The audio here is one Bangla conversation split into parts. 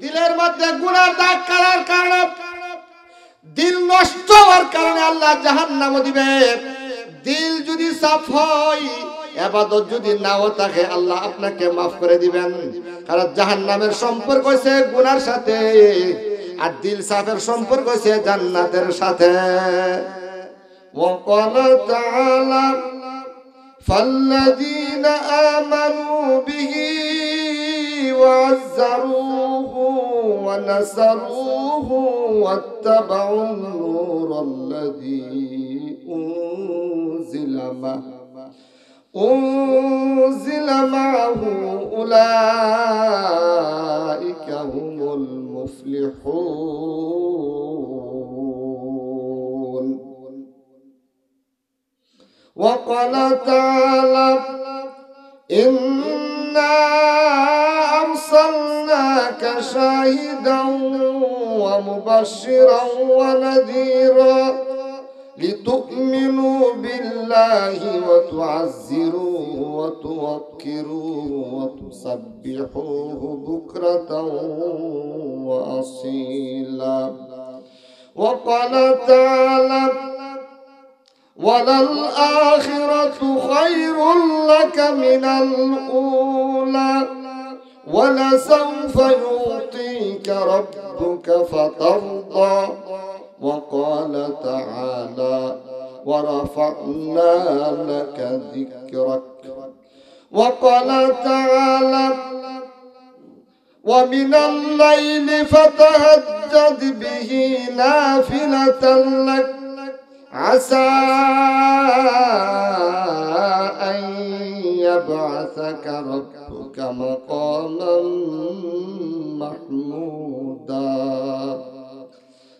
দিলের মধ্যে গুনার দাগ কাটার কারণে, দিল নষ্ট হওয়ার কারণে আল্লাহ জাহান্নাম দিবে। দিল যদি সাফ হয়, ইবাদত যদি নাও থাকে, আল্লাহ আপনাকে মাফ করে দিবেন। কারণ জাহান্নামের সম্পর্ক হইছে গুনার সাথে, আর দিল সাফের সম্পর্ক হইছে জান্নাতের সাথে। وقال تعالى فالذين آمنوا به وعزروه ونصروه واتبعوا النور الذي أنزل معه أولئك هم المفلحون. وقال تعالى إنا أرسلناك شاهدا ومبشرا ونذيرا لتؤمنوا بالله وتعزروه وتوقروه وتسبحوه بكرة وأصيلا. وقال تعالى وللآخرة خير لك من الأولى ولسوف يعطيك ربك فترضى. وقال تعالى ورفعنا لك ذكرك. وقال تعالى ومن الليل فتهجد به نافلة لك عسى أن يبعثك ربك مقاما محمودا.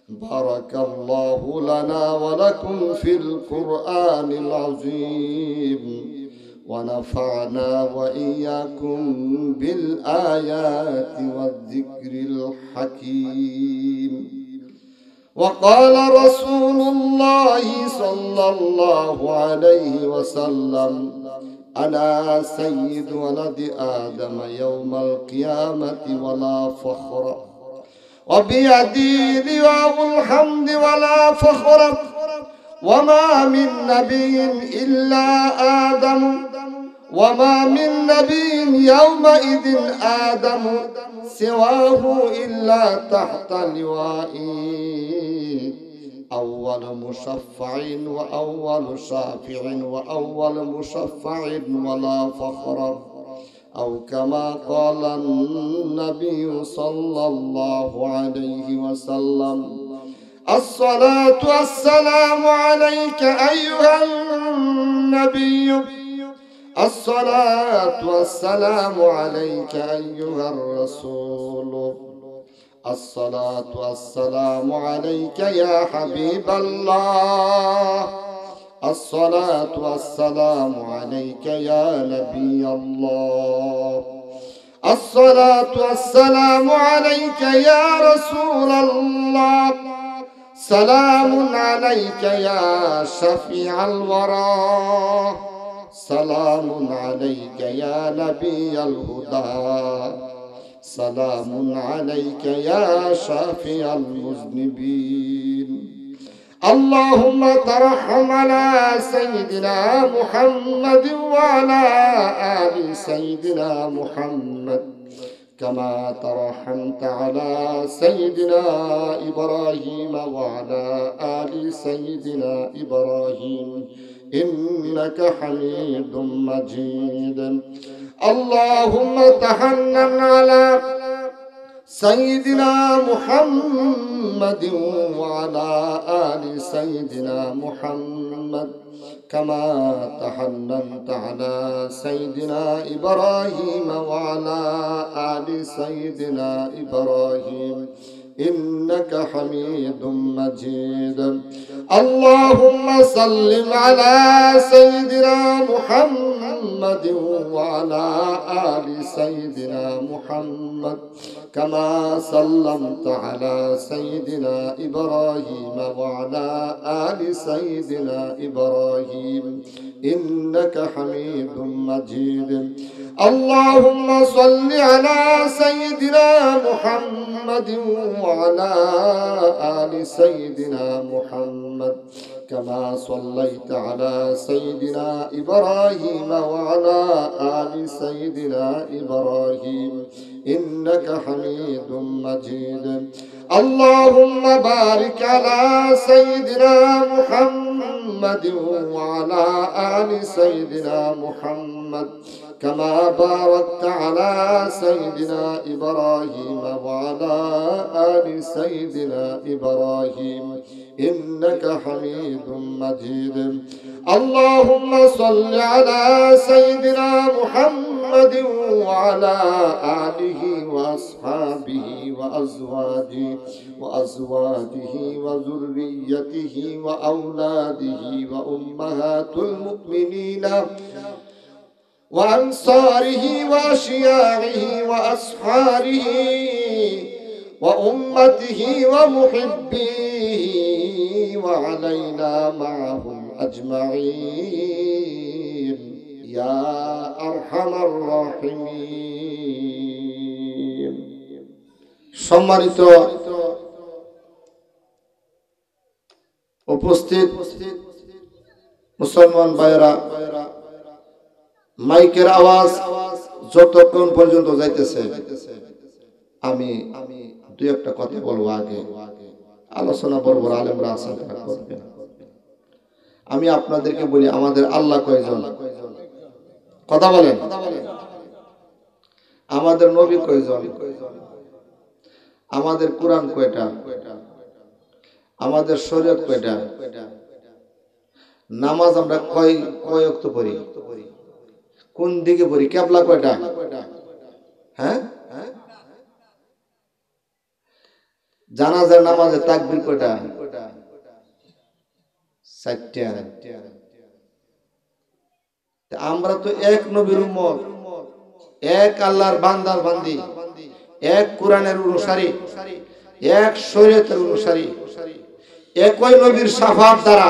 بارك الله لنا ولكم في القرآن العظيم ونفعنا وإياكم بالآيات والذكر الحكيم. وقال رسول الله صلى الله عليه وسلم أنا سيد ولد آدم يوم القيامة ولا فخر وبيدي لواء الحمد ولا فخر وما من نبي إلا آدم وما من نبي يومئذ آدم سواه إلا تحت لوائي أول مشفع وأول شافع وأول مشفع ولا فخر أو كما قال النبي صلى الله عليه وسلم. الصلاة والسلام عليك أيها النبي. الصلاة والسلام عليك أيها الرسول. الصلاة والسلام عليك يا حبيب الله. الصلاة والسلام عليك يا نبي الله. الصلاة والسلام عليك يا رسول الله. سلام عليك يا شفيع الورى. سلام عليك يا نبي الهدى. سلام عليك يا شافي المذنبين. اللهم ترحم على سيدنا محمد وعلى آل سيدنا محمد كما ترحمت على سيدنا إبراهيم وعلى آل سيدنا إبراهيم إنك حميد مجيد. اللهم تحنن على سيدنا محمد وعلى آل سيدنا محمد كما تحننت على سيدنا إبراهيم وعلى آل سيدنا إبراهيم إنك حميد مجيد. اللهم سلم على سيدنا محمد وعلى آل سيدنا محمد كما سلمت على سيدنا إبراهيم وعلى آل سيدنا إبراهيم إنك حميد مجيد. اللهم صل على سيدنا محمد وعلى آل سيدنا محمد كما صليت على سيدنا إبراهيم وعلى آل سيدنا إبراهيم إنك حميد مجيد. اللهم بارك على سيدنا محمد وعلى آل سيدنا محمد كما باركت على سيدنا إبراهيم وعلى آل سيدنا إبراهيم إنك حميد مجيد. اللهم صل على سيدنا محمد وعلى آله وأصحابه وأزواجه وذريته وأولاده وأمهات المؤمنين وأنصاره وأشياعه وأصحابه وأمته ومحبيه وعلينا معهم أجمعين يا أرحم الراحمين. সম্মানিত উপস্থিত মুসলমান ভাইরা, মাইকের আওয়াজ যতক্ষণ পর্যন্ত যাইতেছে আমি দুই একটা কথা বলবো। আগে আলোচনা বড় বড় আলেমরা আছেন, আমি আপনাদেরকে বলি আমাদের আল্লাহ কয়জন? কথা বলেন। আমাদের নবী কয়জন? আমাদের কোরআন কয়টা? আমাদের শরীয়ত কয়টা? নামাজ আমরা কয় ওয়াক্ত পড়ি? কোন দিকে পড়ি? কিবলা কয়টা? হ্যাঁ, জানাজার নামাজে তাকবীর কয়টা? 4টা। আমরা তো এক নবীর উম্মত, এক আল্লাহর বান্দার বান্দি, এক কোরআনের অনুসারী, এক শরীয়তের অনুসারী, একই নবীর শাফাত দ্বারা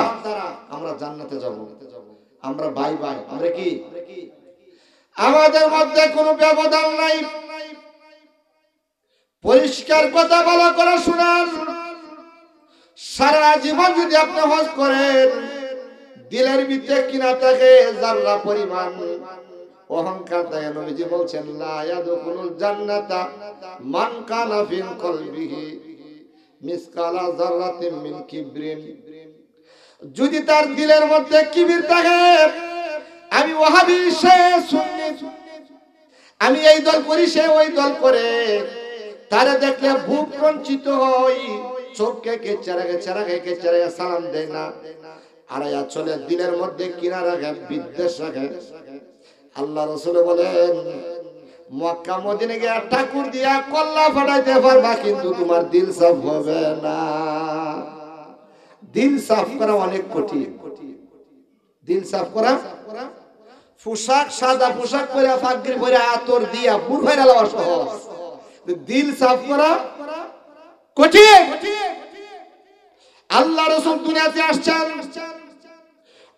আমরা জান্নাতে যাব। আমরা ভাই ভাই, আমরা কি? আমাদের মধ্যে কোনো ব্যবধান নাই। পরিষ্কার কথা ভালো করে শুনেন, সারা জীবন যদি আপনি হজ করেন, দিলের ভিতরে কিনা থাকে যারা পরিমাণ অহংকার থাকে, নবীজি বলছেন লা ইয়াদখুলুল জান্নাতা মান কানা ফি কলবিহি মিসকালা যাররাতিন মিন কিবরিন। যদি তার দিলের মধ্যে কিবির থাকে, আমি ওয়াহাবি সে সুন্নি, আমি এই দল করি সে ওই দল করে, তারে দেখলে বুক রঞ্চিত হয়, চোখকে কেচারা সালাম দেয় না, আর চলে দিলের মধ্যে কিনা রাখে, বিদ্বেষ রাখে। আল্লাহ রাসূল বলেন মক্কা মদিনা গিয়ে ঠাকুর দিয়া কল্লা ফাটাইতে পারবা, কিন্তু তোমার দিল সাফ হবে না। দিল সাফ করা অনেক কঠিন। দিল সাফ করা, পোশাক সাদা পোশাক পরে ফাগরি পরে আতর দিয়া বুড় ফেরা লওয়া সহজ, দিল সাফ করা কঠিন। আল্লাহ রাসূল দুনিয়াতে আসছেন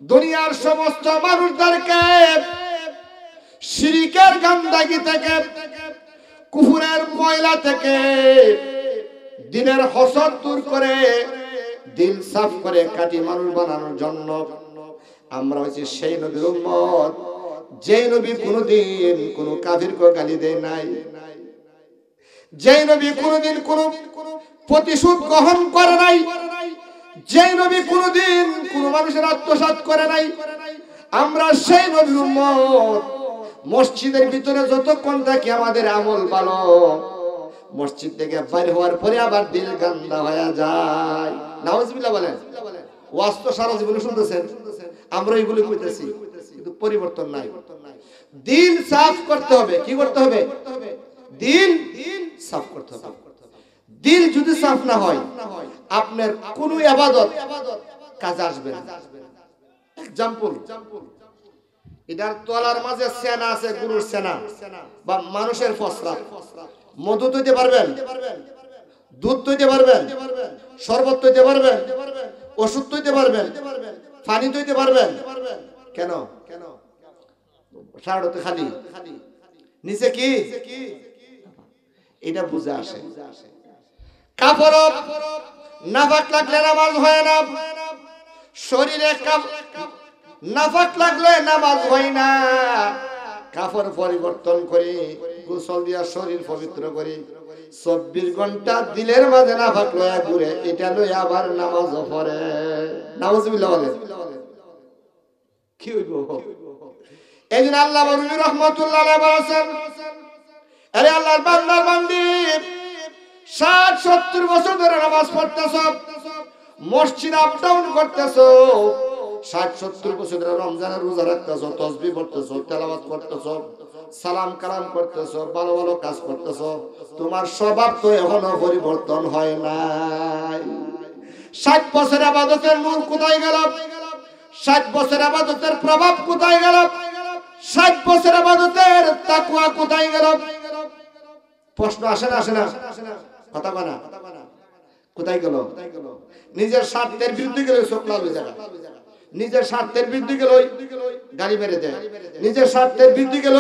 দুনিয়ার সমস্ত মানুষদেরকে শিরকের গান্দাগি থেকে, কুফরের ময়লা থেকে, দিনের হসদ দূর করে, দিল সাফ করে কাটি মানুষ বানানোর জন্য। আমরা হচ্ছে সেই নবীর উম্মত, যে নবী কোনদিন কোন কাফিরকে গালি দেয় নাই, যে নবী কোনদিন কোন প্রতিশোধ গ্রহণ করে নাই, যে নবী কোনদিন কোন মানুষের আত্মসাৎ করে নাই। আমরা সেই নবীর উম্মত। মসজিদের ভিতরে যতক্ষণ থাকি আমাদের আমল ভালো, মসজিদ থেকে বাইর হওয়ার পরে আবার দিল গান্দা হয়ে যায়। নাউজুবিল্লাহ বলেন। ওয়াজ তো সারা জীবন শুনতেছেন, আমরা এগুলো কইতেছি, কিন্তু পরিবর্তন নাই। দিল সাফ করতে হবে। কি করতে হবে? দিল সাফ করতে হবে। দিল যদি সাফ না হয়, আপনার কোনো ইবাদত কাজে আসবে না। এক্সাম্পল, এটার তলার মাঝে সেনা আছে, গরুর সেনা বা মানুষের ফসরা, মধু তৈতে পারবেন, দুধ তৈতে পারবেন, শরবত তৈতে পারবেন, ওষুধ তৈতে পারবেন, পানি তৈতে পারবেন। কেন? শাড়তে খালি, নিচে কি? এটা বুঝে আসে। কাপড় নাফাক লাগলে নামাজ হয় না, শরীরে নাফাক লাগলে নামাজ হয় না। কাপড় পরিবর্তন করি, গোসল দিয়া শরীর পবিত্র করি, 24 ঘন্টা দিলের মাঝে নাফাক লয়া ঘুরে, এটা লই আবার নামাজ পড়ে। নাউজুবিল্লাহ বলেন, কি হইব? এইদিন আল্লাহ রুমি রহমাতুল্লাহ আলাইহি বলেছেন, আরে আল্লাহর বান্দার বান্দি 60-70 বছর ধরে নামাজ পড়তেছ, মসজিদ আপ ডাউন করতেছ, 60-70 বছর ধরে রমজানের রোজা রাখতেছ, তাসবিহ পড়তেছ, তেলাওয়াত করতেছ, সালাম কালাম করতেছ, ভালো ভালো কাজ করতেছ, তোমার স্বভাব তো এখনো পরিবর্তন হয় নাই। 60 বছর ইবাদতের নূর কোথায় গেল? 60 বছর ইবাদতের প্রভাব কোথায় গেল? 60 বছর ইবাদতের তাকওয়া কোথায় গেল? প্রশ্ন আসে না? আসে না? কথা বলা কোথায় গেল? নিজের স্বার্থের বিরুদ্ধে গেলে চোখ লাল হয়ে যাবে, নিজের স্বার্থের বিরুদ্ধে গেল গাড়ি মেরে দেয়, নিজের স্বার্থের বিরুদ্ধে গেল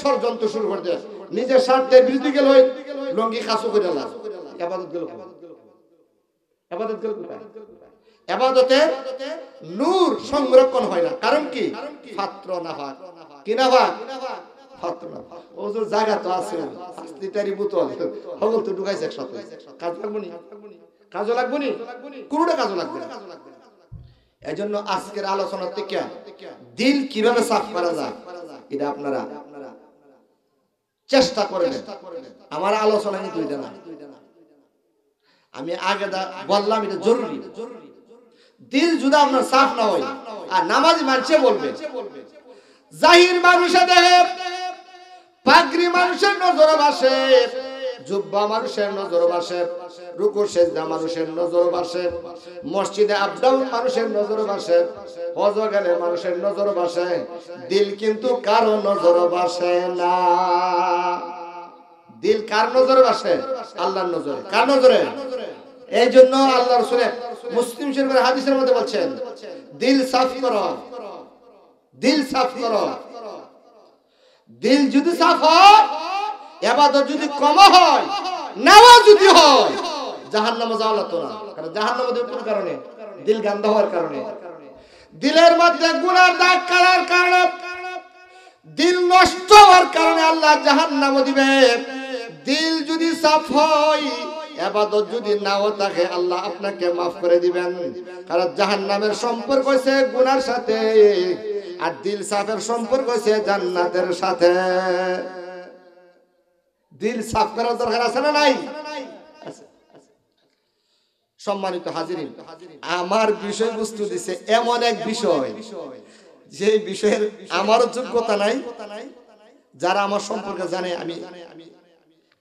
ষড়যন্ত্র শুরু করে দেয়, নিজের স্বার্থের বিরুদ্ধে গেল লঙ্গি খাসু করে লাভ। ইবাদত গেল, ইবাদত গেল কোথায়? ইবাদতের নূর সংরক্ষণ হয় না। কারণ কি? পাত্র নাফাক। কি নাফাক? পাত্র নাফাক। ওজোর জায়গা তো আছে, 5 লিটারি বোতল হগল তো ঢুকাইছে একসাথে, কাজ লাগবে নি? কাজও লাগবে নি? কোনটা কাজও লাগবে না। এজন্য আজকের আলোচনা থেকে দিল কিভাবে সাফ করা যায় এটা আপনারা চেষ্টা করবেন। আমার আলোচনা কিন্তু এটা না, আমি আগে বললাম এটা জরুরি। দিল যদি আপনার সাফ না হয়, আর নামাজি মানুষে বলবে, জাহির মানুষে দেখে, পাগড়ি মানুষের নজর বাসে, জুব্বা মানুষের নজর বাসে, রুকু সেজদা মানুষের নজর বাসে, মসজিদে আপ ডাউন মানুষের নজর বাসে, হজ গেলে মানুষের নজর বাসে, দিল কিন্তু কারো নজর বাসে না। দিল কার নজরে বাসে? আল্লাহর নজরে। কার নজরে? এই জন্য আল্লাহ রাসূল মুসলিম শরীফের হাদিসের মধ্যে বলছেন, দিল সাফ করো, দিল সাফ করো। দিল যদি সাফ হয়, ইবাদত যদি কম হয়, নামাজ যদি হয়, জাহান্নামে যাওয়া লাগতো না। কারণ জাহান্নামে যাওয়ার কোন কারণে? দিল গন্ধ হওয়ার কারণে। দিলের মধ্যে গুনার দাগ কাটার কারণে, দিল নষ্ট হওয়ার কারণে আল্লাহ জাহান্নামে দিবে। দিল যদি সাফ হয়, ইবাদত যদি নাও থাকে, আল্লাহ আপনাকে মাফ করে দিবেন। কারণ জাহান্নামের সম্পর্ক হইছে গুনার সাথে, আর দিল সাফের সম্পর্ক হইছে জান্নাতের সাথে। দিল সাফ করার দরকার আছে না নাই? সম্মানিত হাজিরিন, আমার বিষয়বস্তু দিছে এমন এক বিষয়, যে বিষয়ের আমারও যোগ্যতা নাই, যারা আমার সম্পর্কে জানে আমি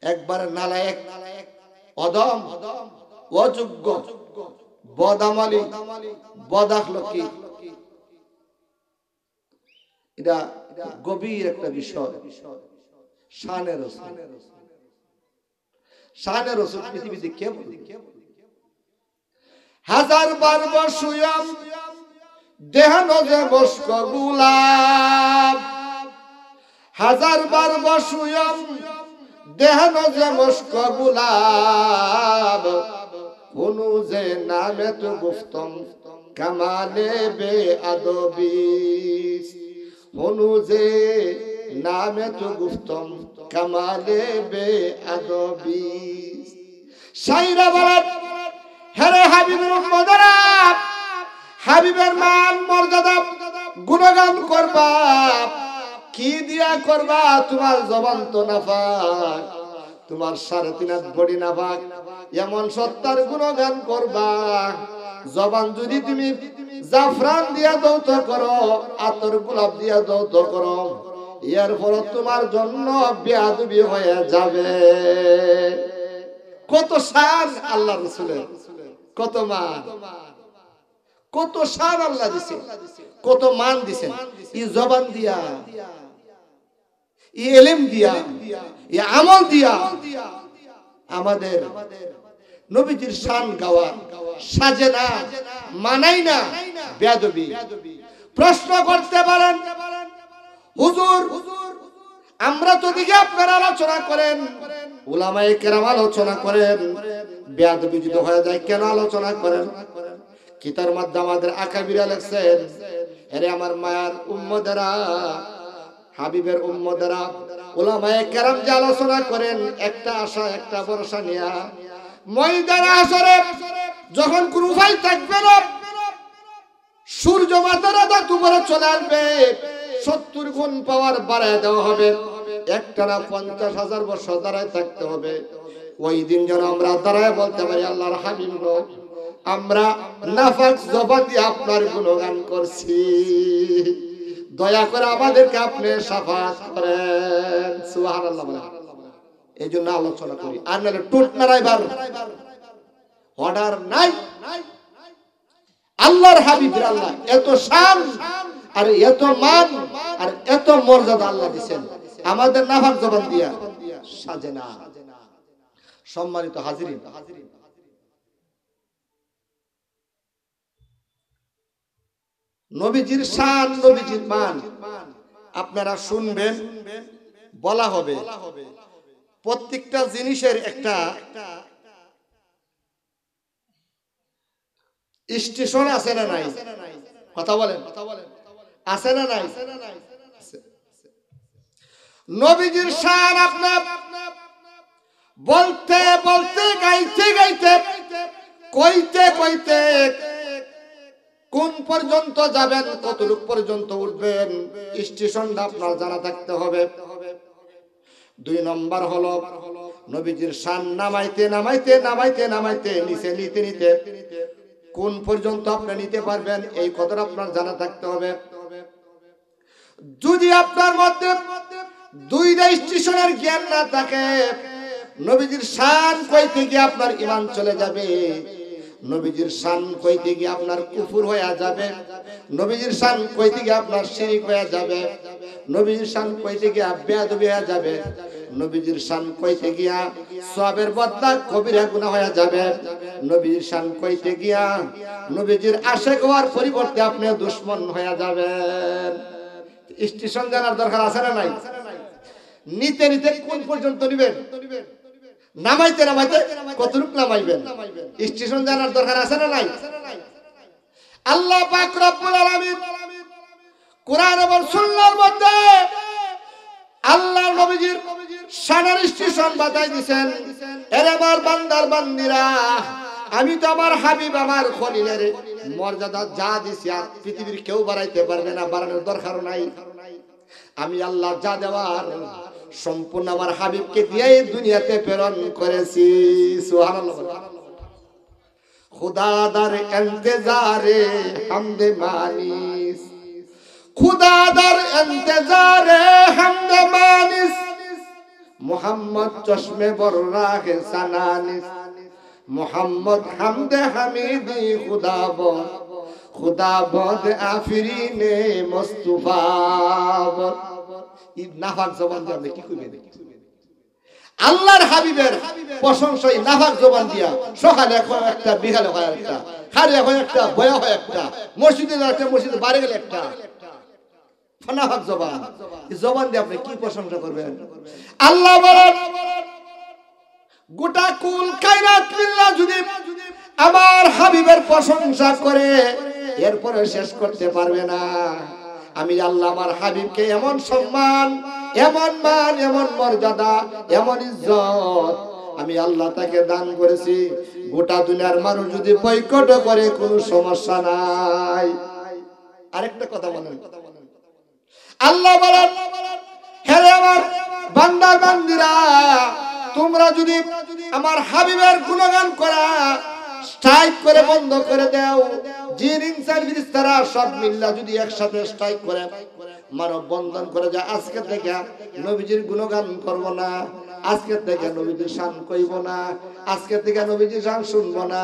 একবার নালায়েক, অদম, অযোগ্য, বদামালি, বদাখলকি। এটা গভীর একটা বিষয়। শানে রাসূল, শানে রাসূল পৃথিবীতে কে বলে? 1000 বার বসুয়াম দেহন যে বস্ক গুলাব, 1000 বার বসুয়াম দেহন যে বস্ক গুলাব, হুনু যে নামে তো গুফতম কামালে বে আদবি, হুনু যে নামে তো গুফতম কামালে বে আদবি। শাইরা বলেন, হেরে হাবিবের উম্মতেরা, হাবিবের মান মর্যাদা গুণগান করবা, কি দিয়া করবা? তোমার জবান তো নাফাক, তোমার 3.5 হাত বডি নাফাক, এমন সত্তার গুণগান করবা। জবান যদি তুমি জাফরান দিয়া দৌত করো, আতর গোলাপ দিয়া দৌত করো, এরপর তোমার জন্য বেয়াদবি হয়ে যাবে। কত শান আল্লাহ রাসূলের, কত মান, কত শান আল্লাহ দিছে, কত মান দিছেন এই জবান দিয়া। এই ইলম দিয়া, এই আমল দিয়া আমাদের নবীজির শান গাওয়া সাজে না, মানাই না, বেয়াদবি। প্রশ্ন করতে পারেন, হুজুর আমরা তো দিকে আপনারা আলোচনা করেন, উলামায়ে কেরাম আলোচনা করেন, বেয়াদবি যদি হয়ে যায় কেন আলোচনা করেন? কিতার মধ্যে আমাদের আকাবিরা লিখছেন, আরে আমার মায়ার উম্মতেরা, হাবিবের উম্মতেরা, উলামায়ে কেরাম যে আলোচনা করেন একটা আশা একটা ভরসা নিয়া, ময়দানে হাসরে যখন কোনো উপায় থাকবে না, সূর্য মাথার আধা উপরে চলে আসবে, 70 গুণ পাওয়ার বাড়ায় দেওয়া হবে, একটানা 50,000 বছর দাঁড়ায় থাকতে হবে। ওই দিন যেন আমরা দাঁড়ায় বলতে পারি, আল্লাহর হাবিব গো, আমরা নাফাক জবান দিয়ে আপনার গুণগান করছি, দয়া করে আমাদেরকে আপনি শাফাত করেন। সুবহানাল্লাহ বলেন। এই জন্য আলোচনা করি, আর নাহলে টুট নারাইবার অর্ডার নাই। আল্লাহর হাবিবের আল্লাহ এত শান আর এত মান আর এত মর্যাদা আল্লাহ দিবেন, আমাদের নাফাক জবান দিয়া সাজে না। সম্মানিত হাজিরিন, নবীজির শান, নবীজির মান আপনারা শুনবেন, বলা হবে। প্রত্যেকটা জিনিসের একটা স্টেশন আছে না নাই? কথা বলেন, আছে না নাই? নবীজির শান আপনার বলতে বলতে, গাইতে গাইতে, কইতে কইতে কোন পর্যন্ত যাবেন, কতটুক পর্যন্ত উঠবেন, স্টেশনটা আপনার জানা থাকতে হবে। 2 নম্বর হলো নবীজির শান নামাইতে নামাইতে নামাইতে নামাইতে নিচে নিতে নিতে কোন পর্যন্ত আপনি নিতে পারবেন, এই কথাটা আপনার জানা থাকতে হবে। যদি আপনার মধ্যে 2টা স্টেশনের জ্ঞান না থাকে, নবীজির শান কইতে গিয়ে আপনার ঈমান চলে যাবে, নবীজির শান কইতে গিয়ে আপনার কুফর হয়ে যাবে, নবীজির শান কইতে গিয়ে আপনার শিরক হয়ে যাবে, নবীজির শান কইতে গিয়ে বেয়াদবি হয়ে যাবে, নবীজির শান কইতে গিয়া সওয়াবের বদলা কবিরা গুনাহ হয়ে যাবে, নবীজির শান কইতে গিয়া নবীজির আশিক হওয়ার পরিবর্তে আপনি দুশমন হয়ে যাবেন। স্টেশন জানার দরকার আছে না নাই? নিতে নিতে কোন পর্যন্ত নিবেন, নামাইতে নামাইতে কতটুক নামাইবেন, স্টেশন জানার দরকার আছে না নাই? আল্লাহ পাক রব্বুল আলামিন কোরআন এবং সুন্নাহর মধ্যে আল্লাহর নবীজির শানের স্টেশন বাতাই দিবেন। এর আমার বান্দার বান্দিরা, আমি তো আমার হাবিব আমার খলিলের মর্যাদা যা দিছি আর পৃথিবীর কেউ বাড়াইতে পারবে না, বাড়ানোর দরকার নাই। আমি আল্লাহ যা দেওয়ার সম্পূর্ণ আমার হাবিবকে দিয়েই দুনিয়াতে প্রেরণ করেছি। সুবহানাল্লাহ। খুদা দার ইন্তজারে হামদে মানিস, খুদা দার ইন্তজারে হামদে মানিস, মুহাম্মদ চশমে বর্রাহে সানানিস, মুহাম্মদ হামদে হামিদি খুদাবদ, খুদাবদ আফরিনে মুস্তাফা। এই নাফাক জবান দিয়ে আপনি কি কইবেন? আল্লাহর হাবিবের প্রশংসা এই নাফাক জবান দিয়া সকালে একটা, বিকালে হয় একটা, খারে হয় একটা, বয়া হয় একটা, মসজিদে একটা, মসজিদে বাইরে গেলে একটা, নাফাক জবান। এই জবান দিয়ে আপনি কি প্রশংসা করবেন? আল্লাহ বলেন, গোটা কুল কায়নাত মিল্লাহ যদি আমার হাবিবের প্রশংসা করে এরপরে শেষ করতে পারবে না। আমি আল্লাহ আমার হাবিবকে এমন সম্মান, এমন মান, এমন মর্যাদা, এমন ইজ্জত আমি আল্লাহ তাকে দান করেছি, গোটা দুনিয়ার মানুষ যদি বয়কট করে কোনো সমস্যা নাই। আরেকটা কথা বলেন, আল্লাহ বলেন, হে আমার বান্দা বান্দিরা, তোমরা যদি আমার হাবিবের গুণগান করা স্ট্রাইক করে বন্ধ করে দাও, জিন ইনসান ফেরেশতারা সব মিল্লা যদি একসাথে স্ট্রাইক করে মানব বন্ধন করে যায়, আজকে থেকে নবীজির গুণগান করব না, আজকে থেকে নবীজির শান কইব না, আজকে থেকে নবীজির শান শুনবো না,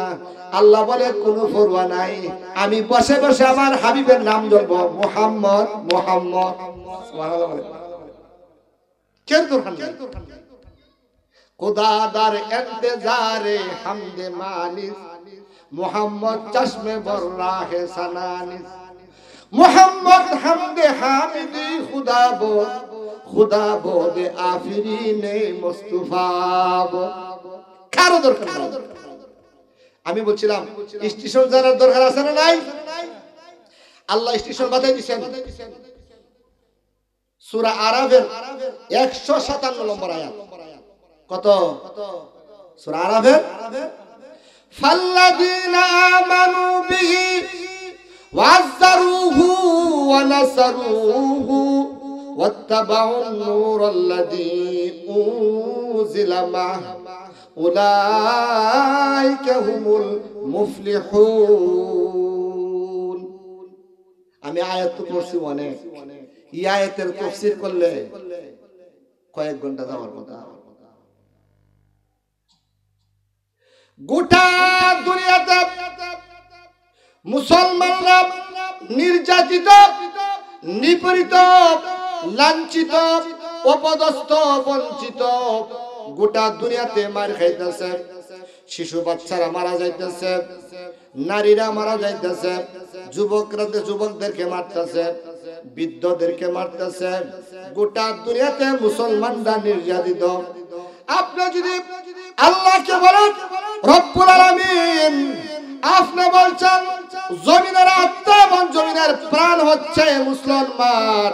আল্লাহ বলে কোনো পরোয়া নাই, আমি বসে বসে আমার হাবিবের নাম ধরব, মুহাম্মদ মুহাম্মদ। সুবহানাল্লাহ। কেউ দরকার নাই। খুদাদার ইন্তজারে হামদে মানিস মোহাম্মদ চশমে বর্রাহে সানানিস মোহাম্মদ হামদে হামিদি খুদা বোদে আফরিনে মুস্তাফা কারো দরকার নাই। আমি বলছিলাম স্টেশন জানার দরকার আছে না নাই? আল্লাহ স্টেশন বাতাই দিয়েছেন সূরা আরাফের 157 নম্বর আয়াত। কত? সূরা আরাফের ফাল্লাযীনা আমানু বিহি ওয়াজ্জারুহু ওয়া নাসারুহু ওয়াত্তাবাউন নূরাল্লাযী উনজিলা মা'হু উলাইকা হুমুল মুফলিহুন। আমি আয়াত পড়ছি অনেক, এই আয়াতের তাফসীর করলে কয়েক ঘন্টা যাওয়ার কথা। গোটা দুনিয়াতে মুসলমানরা নির্যাতিত, নিপীড়িত, লাঞ্ছিত, অপদস্থ, বঞ্চিত, গোটা দুনিয়াতে মার খাইতেছে। শিশু বাচ্চারা মারা যাইতেছে, নারীরা মারা যাইতেছে, যুবকদেরকে মারতেছে, বৃদ্ধদেরকে মারতেছে। গোটা দুনিয়াতে মুসলমানরা নির্যাতিত। আপনি যদি আল্লাহকে বলেন রব্বুল আলামিন, আপনি বলছেন জমিনের আত্মা এবং জমিনের প্রাণ হচ্ছে মুসলমান।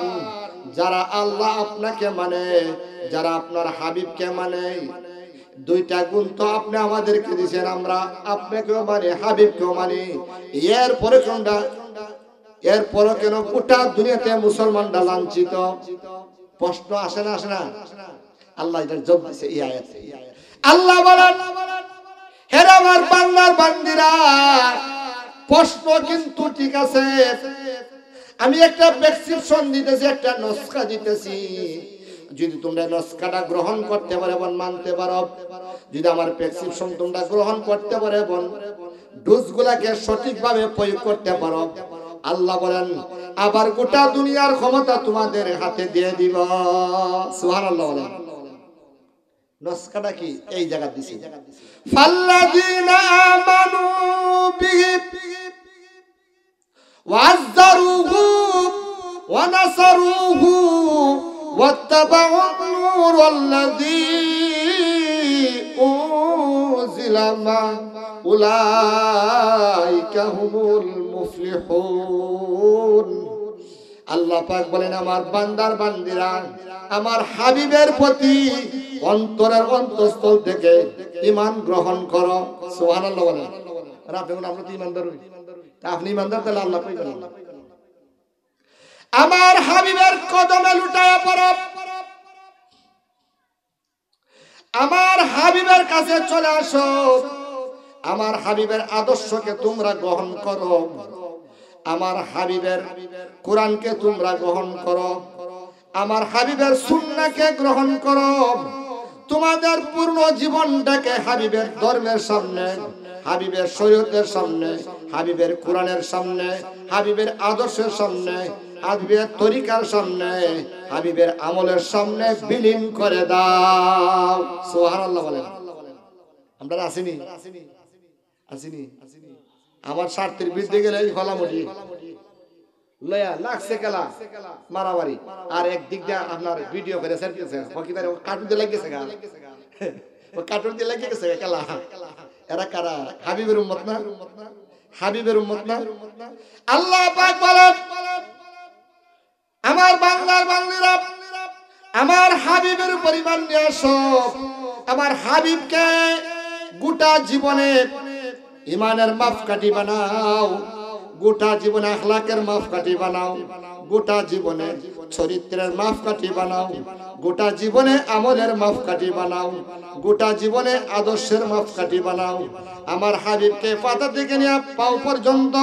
যারা আল্লাহ আপনাকে মানে, যারা আপনার হাবিবকে মানে, দুইটা গুণ তো আপনি আমাদেরকে দিয়েছেন। আমরা আপনাকেও মানি, হাবিবকেও মানি। এরপরে কেন গোটা দুনিয়াতে মুসলমানরা লাঞ্ছিত? প্রশ্ন আসে না, আসে না? আল্লাহ এটার জবাব দিয়েছে এই আয়াতে। আল্লাহ বলেন, হে আমার বান্দার বান্দিরা, প্রশ্ন কিন্তু ঠিক আছে। আমি একটা প্রেসক্রিপশন দিতেছি, একটা নস্কা দিতেছি। যদি তোমরা নস্কাটা গ্রহণ করতে পারো এবং মানতে পারো, যদি আমার প্রেসক্রিপশন তোমরা গ্রহণ করতে পারো এবং ডোজগুলাকে সঠিকভাবে প্রয়োগ করতে পারো, আল্লাহ বলেন আবার গোটা দুনিয়ার ক্ষমতা তোমাদের হাতে দিয়ে দিব। সুবহানাল্লাহ বলেন। নস্কাটা কি? এই জায়গা দিছি, ফাল্লাযীনা আমানু বিহি ওয়াজ্জারুহু ওয়া নাসারুহু ওয়াত্তাবাউন নূরাল্লাযী উনজিলা মা'হু উলাইকা হুমুল মুফলিহুন। আল্লাহ পাক বলেন, আমার বান্দার বান্দিরা, আমার হাবিবের প্রতি অন্তরের অন্তঃস্থল থেকে ঈমান গ্রহণ করো। সুবহানাল্লাহ বলেন। আমরা তো ঈমানদার হই, তা আপনি ঈমানদার, তাহলে আল্লাহ কইবেন আমার হাবিবের কদমে লুটায়া পড়ো, আমার হাবিবের কাছে চলে আসো, আমার হাবিবের আদর্শকে তোমরা গ্রহণ করো, আমার হাবিবের কোরআনকে তোমরা গ্রহণ করো, আমার হাবিবের সুন্নাহকে গ্রহণ করো। তোমাদের পূর্ণ জীবনটাকে হাবিবের ধর্মের সামনে, হাবিবের শরীয়তের সামনে, হাবিবের কোরআনের সামনে, হাবিবের আদর্শের সামনে, হাবিবের তরিকার সামনে, হাবিবের আমলের সামনে বিলীন করে দাও। সুবহানাল্লাহ বলেন। আমরা আসিনি, আসিনি। আমার স্বার্থের বিরুদ্ধে গেলে ফলামুটি লয়া লাগছে খেলা মারামারি, আর একদিক দিয়ে আপনার ভিডিও করে সেরতেছে কার্টুন দিয়ে লাগিয়েছে গা, কার্টুন দিয়ে লাগিয়ে গেছে খেলা। এরা কারা? হাবিবের উম্মত না? হাবিবের উম্মত না? আল্লাহ পাক বলেন, আমার বাংলার বান্দিরা, আমার হাবিবের পরিমাণ নিয়ে আসো। আমার হাবিবকে গোটা জীবনে ইমানের মাপকাঠি বানাও, গোটা জীবনে আখলাকের মাপকাঠি বানাও, গোটা জীবনে চরিত্রের মাপকাঠি বানাও, গোটা জীবনে আমলের মাপকাঠি বানাও, গোটা জীবনে আদর্শের মাপকাঠি বানাও। আমার হাবিবকে পাতা থেকে নিয়ে পাও পর্যন্ত,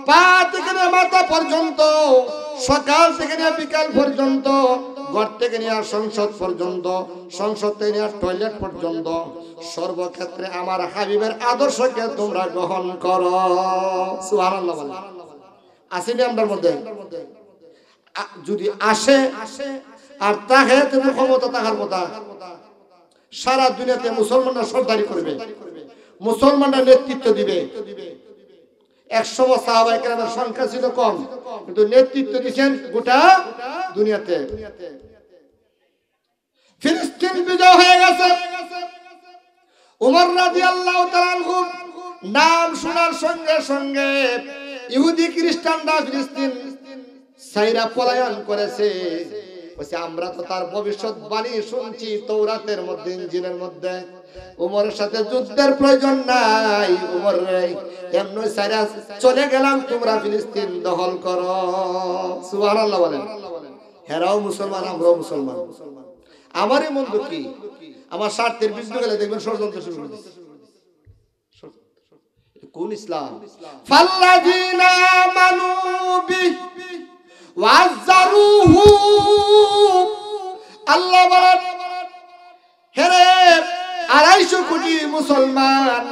পা থেকে নিয়ে মাথা পর্যন্ত, সকাল থেকে নিয়ে বিকাল পর্যন্ত, ঘর থেকে নিয়ে সংসদ পর্যন্ত, সংসদ থেকে নিয়ে টয়লেট পর্যন্ত, সর্বক্ষেত্রে আমার হাবিবের আদর্শকে তোমরা গ্রহণ করো। সুবহানাল্লাহ বলেন। আসেনি আমাদের মধ্যে? যদি আসে আর তাহে তুমি ক্ষমতা থাকার কথা সারা দুনিয়াতে মুসলমানরা সরদারি করবে, মুসলমানরা নেতৃত্ব দিবে। একসময় সাহাবায়ে কেরামের সংখ্যা ছিল কম, কিন্তু নেতৃত্ব দিয়েছেন গোটা দুনিয়াতে। ফিলিস্তিন বিজয় হয়ে গেছে। ওমর রাদিয়াল্লাহু তাআলা আনহু নাম শোনার সঙ্গে সঙ্গে ইহুদি খ্রিস্টানরা ফিলিস্তিন সাইরা পলায়ন করেছে। বলছে আমরা তো তার ভবিষ্যৎবাণী শুনছি তৌরাতের মধ্যে, ইনজিলের মধ্যে। ওমরের সাথে যুদ্ধের প্রয়োজন নাই, ওমর রে এমনি সাইরা চলে গেলাম, তোমরা ফিলিস্তিন দখল করো। সুবহানাল্লাহ বলেন। হেরাও মুসলমান, আমরাও মুসলমান। আমারই মন্দ কি? আমার স্বার্থের বিরুদ্ধে গেলে দেখবেন ষড়যন্ত্র শুরু করে দিচ্ছে। কোন ইসলাম? ফাল্লাযিনা আমানু বিহি ওয়াজ্জারুহু। আল্লাহ বলেন, হেরে 250 কোটি মুসলমান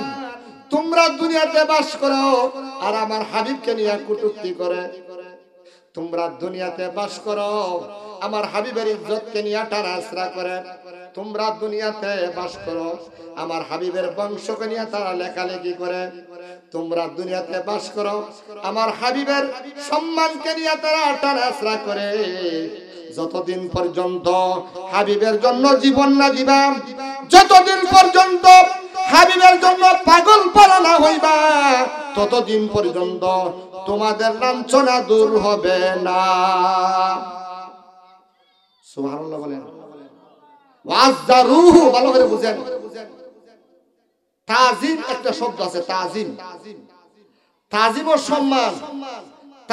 তোমরা দুনিয়াতে বাস করো আর আমার হাবিবকে নিয়ে কটূক্তি করে। তোমরা দুনিয়াতে বাস করো, আমার হাবিবের ইজ্জতকে নিয়ে টানাছড়া করে। তোমরা দুনিয়াতে বাস করো, আমার হাবিবের বংশকে নিয়ে তারা লেখালেখি করে। তোমরা দুনিয়াতে বাস করো, আমার হাবিবের সম্মানকে নিয়ে তারা টানাছড়া করে। যতদিন পর্যন্ত হাবিবের জন্য জীবন না দিবা, যতদিন পর্যন্ত হাবিবের জন্য পাগল পারা না হইবা, ততদিন পর্যন্ত তোমাদের লাঞ্ছনা দূর হবে না। সুবহানাল্লাহ বলেন। ওয়াজ্জারুহু, ভালো করে বুঝেন। তাজিম একটা শব্দ আছে, তাজিম। তাজিম ও সম্মান,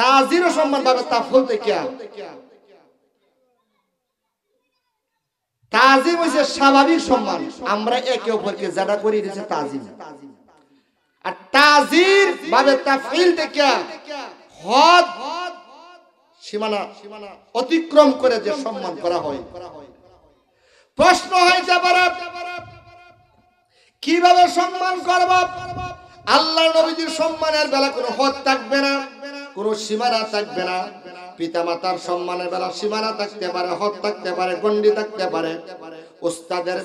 তাজিম ও সম্মান ভাবে তাফল থেকে। তাজিম হইছে স্বাভাবিক সম্মান, আমরা একে অপরকে যারা করি দিছে তাজিম। আর তাজির ভাবে তাফইল থেকে হদ সীমানা অতিক্রম করে যে সম্মান করা হয়। প্রশ্ন হইতে পারে কিভাবে সম্মান করব? আল্লাহর নবীজির সম্মানের বেলা কোনো হদ থাকবে না, কোনো সীমানা থাকবে না। পিতামাতার সম্মানের বেলা সীমানা থাকতে পারে, হদ থাকতে পারে, গণ্ডি থাকতে পারে। উস্তাদের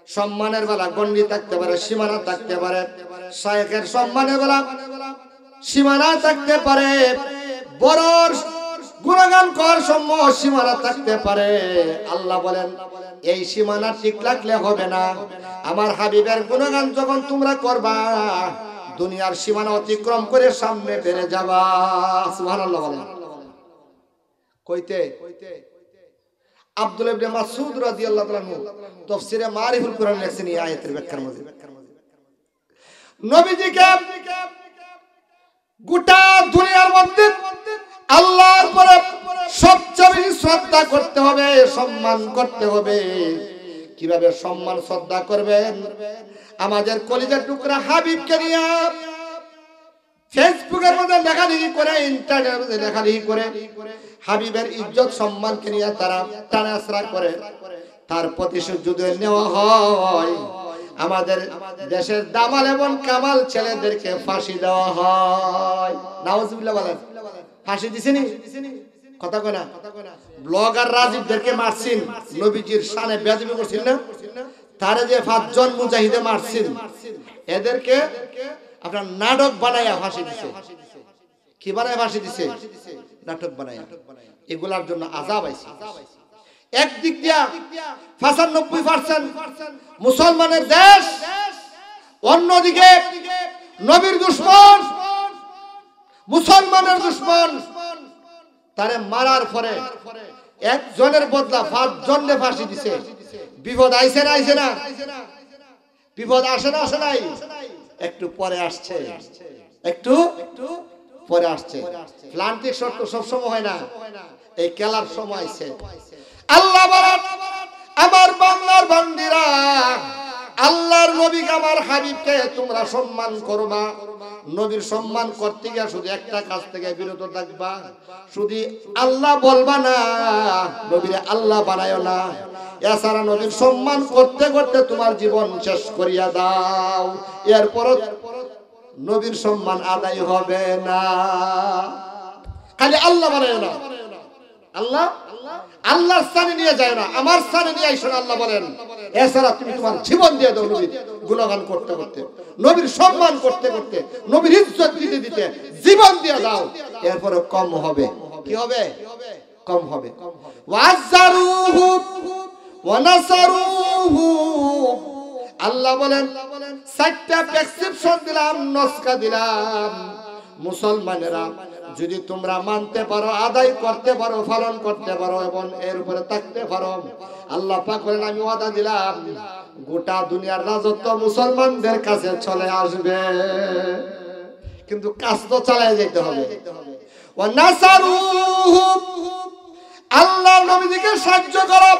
সম্মানের বেলা গণ্ডি থাকতে পারে, সীমানা থাকতে পারে। শায়েখের সম্মানের বেলা সীমানা থাকতে পারে। বড়র গুণগান কর সম্মান সীমানা থাকতে পারে। আল্লাহ বলেন এই সীমানা ঠিক রাখলে হবে না। আমার হাবিবের গুণগান যখন তোমরা করবা, দুনিয়ার সীমানা অতিক্রম করে সামনে বেড়ে যাবা। সুবহানাল্লাহ বলেন। কইতে আব্দুল্লাহ ইবনে মাসউদ রাদিয়াল্লাহু তাআলা আনহু তাফসীরে মারিফুল কুরআন লেখছেন এই আয়াতের ব্যাখ্যার মধ্যে। নবীজিকে গোটা দুনিয়ার মধ্যে আল্লাহর পরে সবচেয়ে বেশি শ্রদ্ধা করতে হবে, সম্মান করতে হবে। কিভাবে সম্মান শ্রদ্ধা করবেন? আমাদের কলিজার টুকরা হাবিবকে নিয়ে ফেসবুকের মধ্যে লেখালেখি করে, ইন্টারনেটের মধ্যে লেখালেখি করে, হাবিবের ইজ্জত সম্মানকে নিয়ে তারা টানাছড়া করে। তার প্রতিশোধ যদি নেওয়া হয়, আমাদের দেশের দামাল এবং কামাল ছেলেদেরকে ফাঁসি দেওয়া হয়। নাউজুবিল্লাহ বলেন। ফাঁসি দিছেনি? কথা কয় না। ব্লগার রাজীবদেরকে মারছেন, নবীজির শানে বেয়াদবি করছেন না? তারে যে 5 জন মুজাহিদে মারছেন, এদেরকে আপনার নাটক বানায়া ফাঁসি দিছে। কি বানায় ফাঁসি দিছে? নাটক বানায়া। এগুলার জন্য আযাব আইছে। একদিক দিয়া 95% মুসলমানের দেশ, অন্যদিকে নবীর দুশমন, মুসলমানের দুশমন। তারে মারার পরে একজনের বদলা 5 জনকে ফাঁসি দিছে। বিপদ আইছে না? আইছে না? বিপদ আসে না? আসে নাই? একটু পরে আসছে, একটু পরে আসছে। প্লান্টিক শর্ত সবসময় হয় না, এই খেলার সময় আইছে। আল্লাহ বলেন আমার বাংলার বান্দিরা, আল্লাহর নবীকে আমার হাবিবকে তোমরা সম্মান করবা। নবীর সম্মান করতে গিয়ে শুধু একটা কাজ থেকে বিরত থাকবা, শুধু আল্লাহ বলবা না, নবীরে আল্লাহ বানায়ও না। এছাড়া নবীর সম্মান করতে করতে তোমার জীবন শেষ করিয়া দাও, এরপর নবীর সম্মান আদায় হবে না। খালি আল্লাহ বানায়ও না, আল্লাহ আল্লাহর স্থানে নিয়ে যায় না, আমার স্থানে নিয়ে আইসো না আল্লাহ বলেন। এছাড়া তুমি তোমার জীবন দিয়ে দাও নবীর গুণগান করতে করতে, নবীর সম্মান করতে করতে, নবীর ইজ্জত দিতে দিতে জীবন দিয়ে দাও, এরপরে কম হবে। কি হবে? কম হবে। ওয়াজ্জারুহু ওয়া নাসারুহু, আল্লাহ বলেন চারটা প্রেসক্রিপশন দিলাম, নস্কা দিলাম। মুসলমানেরা যদি তোমরা মানতে পারো, আদায় করতে পারো, পালন করতে পারো এবং এর উপরে থাকতে পারো, আল্লাহ পাক বলেন আমি ওয়াদা দিলাম গোটা দুনিয়ার রাজত্ব মুসলমানদের কাছে চলে আসবে। কিন্তু কাজ তো চালিয়ে যেতে হবে। ওয়া নাসারুহু, আল্লাহ নবীজিকে সাহায্য করো।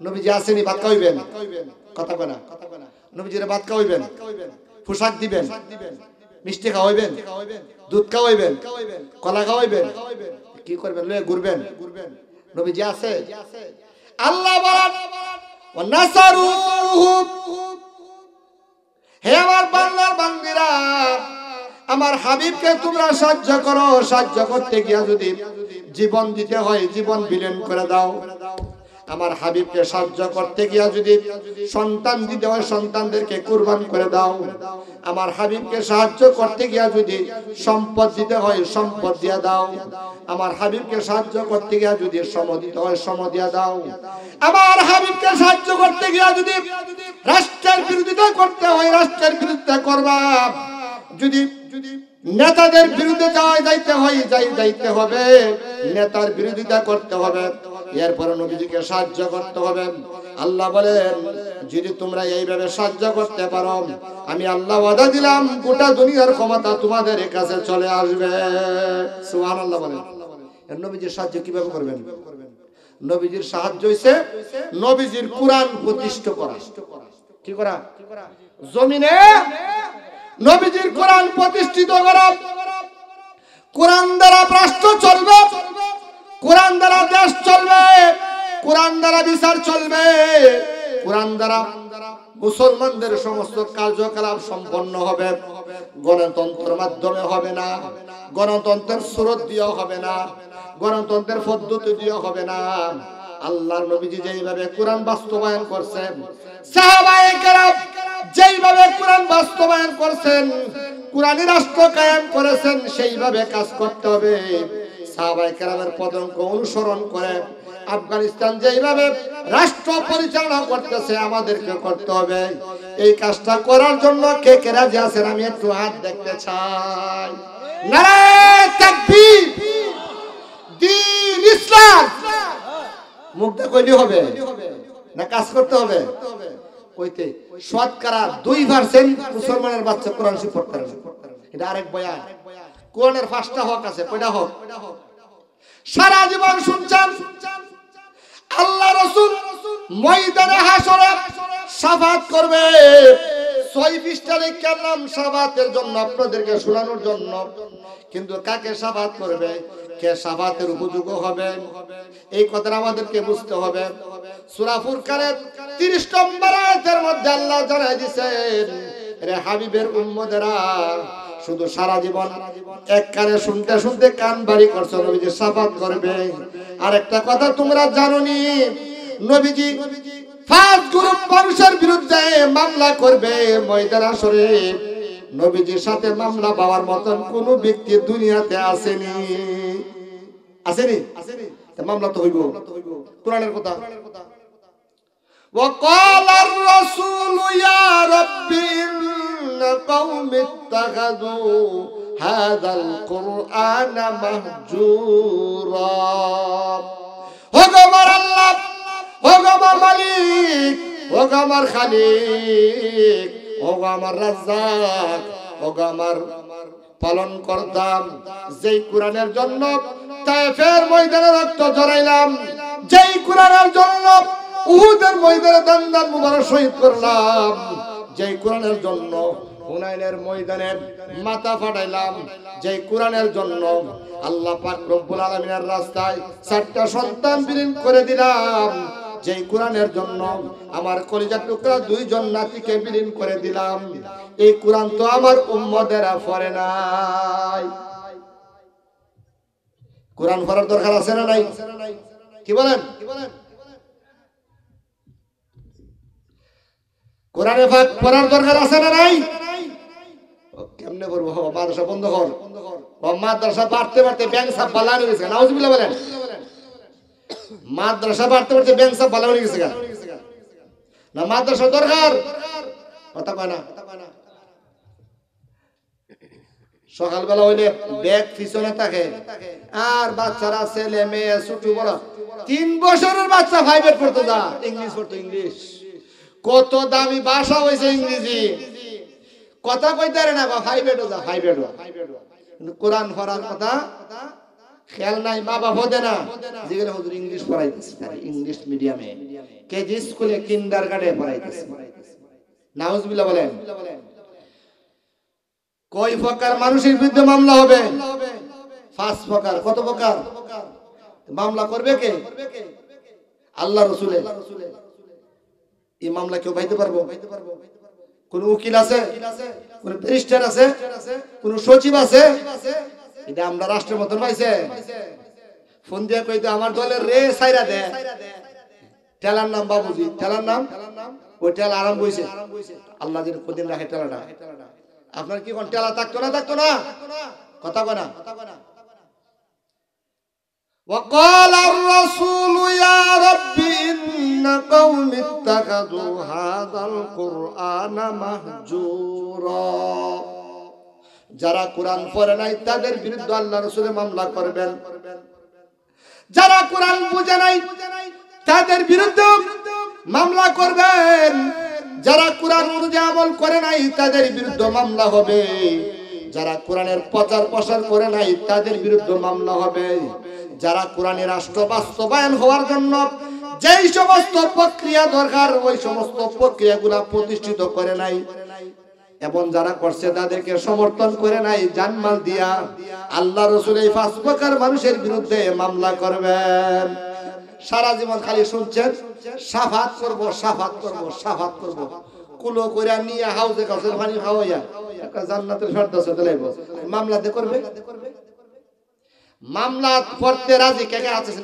নবীজি আসেনি, ভাত খাওয়াইবেন, কথা কয় না, নবীজিরে ভাত খাওয়াইবেন, পোশাক দিবেন, মিষ্টি খাওয়াইবেন, দুধ খাওয়াইবেন, কলা খাওয়াইবেন, কি করবেন? লয়ে ঘুরবেন। নবীজি আছে। আল্লাহ বলেন ওয়া নাসারুহু, হে আমার বান্দার বান্দিরা, আমার হাবিবকে তোমরা সাহায্য করো। সাহায্য করতে গিয়া যদি জীবন দিতে হয়, জীবন বিলীন করে দাও। আমার হাবিবকে সাহায্য করতে গিয়া যদি সন্তান দিতে হয়, সন্তানদেরকে কুরবান করে দাও। আমার হাবিবকে সাহায্য করতে গিয়া যদি সম্পদ দিতে হয়, সম্পদ দিয়া দাও। আমার হাবিবকে সাহায্য করতে গিয়া যদি শ্রম দিতে হয়, শ্রম দিয়া দাও। আমার হাবিবকে সাহায্য করতে গিয়া যদি রাষ্ট্রের বিরোধিতা করতে হয়, রাষ্ট্রের বিরুদ্ধে করবা। যদি নেতাদের বিরুদ্ধে যাইতে হয়, যাইতে হবে, নেতার বিরোধিতা করতে হবে, এরপর নবীজিকে সাহায্য করতে হবে। আল্লাহ বলেন যদি তোমরা এইভাবে সাহায্য করতে পারো, আমি আল্লাহ ওয়াদা দিলাম গোটা দুনিয়ার ক্ষমতা তোমাদের কাছে চলে আসবে। সুবহানাল্লাহ বলেন। নবীজির সাহায্য কিভাবে করবেন? নবীজির সাহায্য হইছে নবীজির কোরআন প্রতিষ্ঠা করা। কি করা? জমিনে নবীজির কোরআন প্রতিষ্ঠিত করা। কোরআন দ্বারা রাষ্ট্র চলবে, কোরআন দ্বারা দেশ চলবে, কোরআন দ্বারা বিচার চলবে, কোরআন দ্বারা মুসলমানদের সমস্ত কার্যকলাপ সম্পন্ন হবে। গণতন্ত্রের মাধ্যমে হবে না, গণতন্ত্রের সুরত দিয়ে হবে না, গণতন্ত্রের পদ্ধতি দিয়ে হবে না। আল্লাহর নবীজি যেইভাবে কোরআন বাস্তবায়ন করছেন, সাহাবায়ে কেরাম যেইভাবে কোরআন বাস্তবায়ন করছেন, কোরআনী রাষ্ট্র কায়েম করেছেন, সেইভাবে কাজ করতে হবে। সাহাবায়ে কেরামের পদাঙ্ক অনুসরণ করে আফগানিস্তান যেইভাবে রাষ্ট্র পরিচালনা করতেছে, আমাদেরকে করতে হবে। এই কাজটা করার জন্য কে কে রাজি আছেন? আমি একটু হাত দেখতে চাই। নারায়ে তাকবীর, দ্বীন ইসলাম। মুখটা কইলে হবে না, কাজ করতে হবে। কইতে শতকরা 2% মুসলমানের বাচ্চা কোরআন শরীফ পড়তে পারে না। এটা আরেক বয়ান। কোরআনের 5টা হক আছে, কয়টা হক? সারা জীবন শুনছেন আল্লাহ রাসূল ময়দানে হাসরে শাফাত করবে। 6 পৃষ্ঠা লিখে নাম শাফাতের জন্য, আপনাদেরকে শোনানোর জন্য। কিন্তু কাকে শাফাত করবে, কে শাফাতের উপযোগ্য হবে, এই কথাটা আমাদেরকে বুঝতে হবে। সূরা ফুরকানের 30 নম্বর আয়াতের মধ্যে আল্লাহ জানাই দিয়েছেন, রে হাবিবের উম্মতেরা, শুধু সারা জীবন এক কানে শুনতে শুনতে কান বাড়ি করছো, নবীজি শাফাত করবে। আর একটা কথা তোমরা জানোনি, নবীজি 5 গ্রুপ মানুষের বিরুদ্ধে মামলা করবে ময়দান হাসরে। নবীজির সাথে মামলা পাওয়ার মতন কোন ব্যক্তি দুনিয়াতে আসেনি। আসেনি? মামলা তো হইব, কোরআনের কথা। وقال الرسول يا رب إن قوم اتخذوا هذا القرآن مهجورا। هجمر الله، هجمر مالك، هجمر خالق، هجمر رزاق، هجمر পালন করতাম। যেই কোরআনের জন্য তায়েফের ময়দানে রক্ত ঝরাইলাম, যেই কোরআনের জন্য উহুদের ময়দানে দান মুবারক শহীদ করলাম, যেই কোরআনের জন্য হুনাইনের ময়দানে মাথা ফাটাইলাম, যেই কোরআনের জন্য আল্লাহ পাক রব্বুল আলামিনের রাস্তায় 4টা সন্তান বিলীন করে দিলাম, যেই কোরআনের জন্য আমার কলিজার টুকরা 2 জন নাতিকে বিলীন করে দিলাম, এই কোরআন তো আমার উম্মতেরা পড়ে নাই। কোরআন পড়ার দরকার আছে না নাই? কি বলেন? কোরআনে পাক পড়ার দরকার আছে না নাই? কেমনে করবো? মাদ্রাসা বন্ধ কর। মাদ্রাসা বাড়তে বাড়তে ব্যাংক সাপ বালা হয়ে গেছে। নাউজুবিল্লাহ বলেন। মাদ্রাসা বাড়তে বাড়তে ব্যাংক সাপ বালা হয়ে গেছে না? মাদ্রাসা দরকার, কথা কয় না। সকালবেলা হইলে ব্যাগ পিছনে থাকে, আর বাচ্চারা ছেলে মেয়ে ছোট বড় 3 বছরের বাচ্চা 5 পড়তে যা, ইংলিশ পড়তো। ইংলিশ কত দামি ভাষা হয়েছে ইংরেজি, কথা কইতে পারে না, 5 যা 5 কিন্তু কোরআন পড়ার কথা খেয়াল নাই। মা বাপ হতে না যেখানে হুজুর ইংলিশ পড়াইতেছে, ইংলিশ মিডিয়ামে কেজি স্কুলে কিন্ডারগার্টেনে পড়াইতেছে। নাউজুবিল্লাহ বলেন। কয় প্রকার মানুষের বিরুদ্ধে মামলা হবে? 5 প্রকার। কত প্রকার? মামলা করবে কে? আল্লাহ রাসূলের। এই মামলা কেউ পাইতে পারবো? কোন উকিল আছে? কোন ব্যারিস্টার আছে? কোন সচিব আছে? এটা আমরা রাষ্ট্রের মতন পাইছে। ফোন দিয়ে কইতে আমার দলের রে সাইরা দে, টেলার নাম বাবুজি, টেলার নাম ওই টেলা আরাম হইছে। আল্লাহ যেন কোনদিন রাখে টেলাটা। আপনার কি কোন টেলা থাকতো না? থাকতো না? কথা কয় না। وقال الرسول يا رب إن قوم اتخذوا هذا القرآن مهجورا। যারা কোরআন পড়ে নাই তাদের বিরুদ্ধে আল্লাহ রাসূল মামলা করবেন। যারা কোরআন বুঝে নাই তাদের বিরুদ্ধে মামলা করবেন। যারা কোরআন অনুযায়ী আমল করে নাই তাদের বিরুদ্ধে মামলা হবে। যারা কোরআনের প্রচার প্রসার করে নাই তাদের বিরুদ্ধে মামলা হবে। যারা কোরআনের রাষ্ট্র বাস্তবায়ন হওয়ার জন্য যেই সমস্ত প্রক্রিয়া দরকার ওই সমস্ত প্রক্রিয়াগুলো প্রতিষ্ঠিত করে নাই এবং যারা করছে তাদেরকে সমর্থন করে নাই জানমাল দিয়া, আল্লাহ রাসূল এই 5 প্রকার মানুষের বিরুদ্ধে মামলা করবেন। সারা জীবন খালি শুনছেন শাফাত করব, শাফাত করব, শাফাত করব, কুলো কইরা নিয়ে হাউজে কাছে পানি খাওয়াইয়া একটা জান্নাতের শর্ত আছে দিলাইব। মামলা দে করবে? মামলা করতে রাজি কে কে আছেন?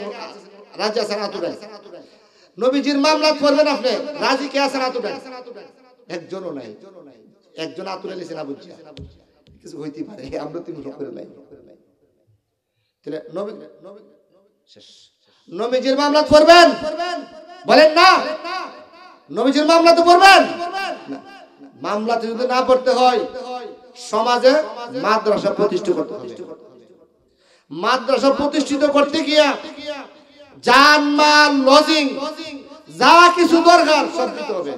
রাজি আছেন হাত উঠান। নবীজির মামলা করবেন আপনি, রাজি কে আছেন হাত উঠান? একজনও নাই। একজন হাত উঠাইছে না বুঝছি কিছু হইতে পারে, আমরা 3 করে নাই। তাহলে নবীজির মামলা করবেন? বলেন না। নবীজির মামলা তো করবেন না। মামলাতে যদি না পড়তে হয় সমাজে মাদ্রাসা প্রতিষ্ঠা করতে হবে। মাদ্রাসা প্রতিষ্ঠিত করতে গিয়া জান মাল লজিং যা কিছু দরকার সব দিতে হবে।